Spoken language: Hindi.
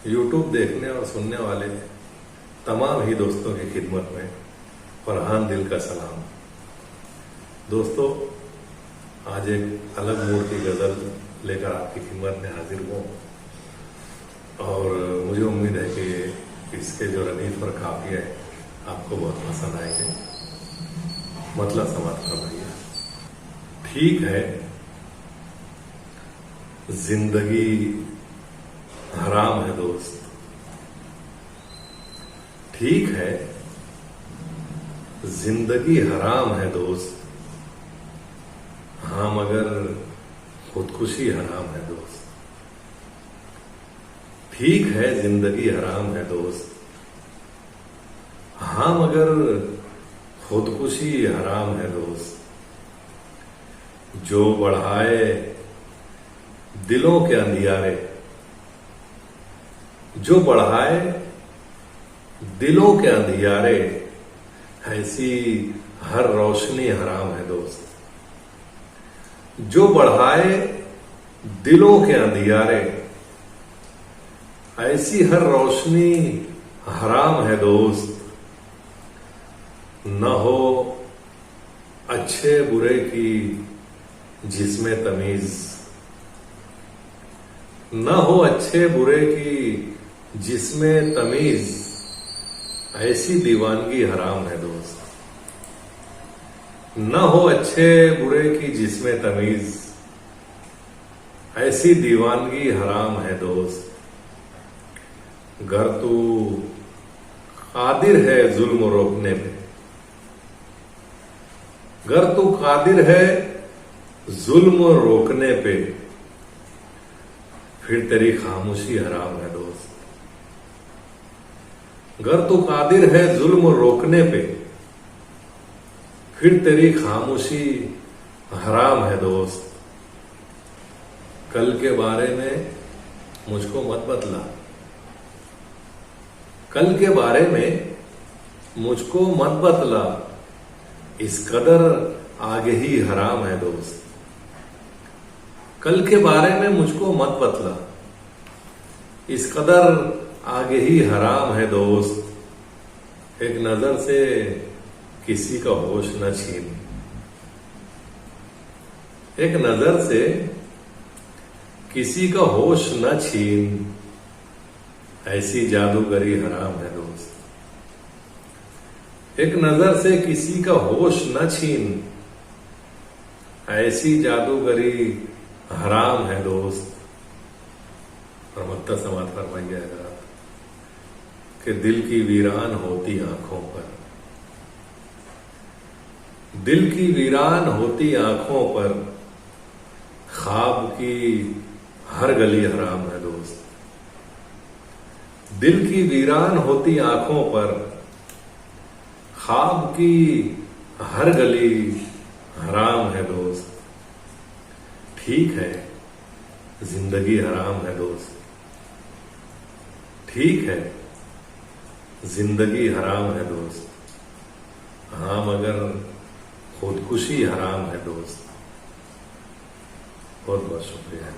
YouTube देखने और सुनने वाले तमाम ही दोस्तों की खिदमत में फरहान दिल का सलाम। दोस्तों, आज एक अलग मूड की गजल लेकर आपकी खिदमत में हाजिर हूँ और मुझे उम्मीद है कि इसके जो रदीफ और काफिया है आपको बहुत पसंद आएंगे। मतलब समाप्त कर भैया। ठीक है, जिंदगी हराम है दोस्त। ठीक है, जिंदगी हराम है दोस्त। हाँ, मगर खुदकुशी हराम है दोस्त। ठीक है, जिंदगी हराम है दोस्त। हाँ, मगर खुदकुशी हराम है दोस्त। जो बढ़ाए दिलों के अंधियारे, जो बढ़ाए दिलों के अंधियारे, ऐसी हर रोशनी हराम है दोस्त। जो बढ़ाए दिलों के अंधियारे, ऐसी हर रोशनी हराम है दोस्त। न हो अच्छे बुरे की जिसमें तमीज, न हो अच्छे बुरे की जिसमें तमीज, ऐसी दीवानगी हराम है दोस्त। न हो अच्छे बुरे की जिसमें तमीज, ऐसी दीवानगी हराम है दोस्त। गर तू कादिर है जुल्म रोकने पे, गर तू कादिर है जुल्म रोकने पे, फिर तेरी खामोशी हराम है दोस्त। गर तू कादिर है जुल्म रोकने पे, फिर तेरी खामोशी हराम है दोस्त। कल के बारे में मुझको मत बतला, कल के बारे में मुझको मत बतला, इस कदर आगे ही हराम है दोस्त। कल के बारे में मुझको मत बतला, इस कदर आगे ही हराम है दोस्त। एक नजर से किसी का होश न छीन, एक नजर से किसी का होश न छीन, ऐसी जादूगरी हराम है दोस्त। एक नजर से किसी का होश न छीन, ऐसी जादूगरी हराम है दोस्त। और मत्ता समाप्त फरमाइए अगर आप कि दिल की वीरान होती आंखों पर, दिल की वीरान होती आंखों पर, ख्वाब की हर गली हराम है दोस्त। दिल की वीरान होती आंखों पर, ख्वाब की हर गली हराम है दोस्त। ठीक है, जिंदगी हराम है दोस्त। ठीक है, जिंदगी हराम है दोस्त। हाँ, मगर खुदकुशी हराम है दोस्त। बहुत बहुत शुक्रिया।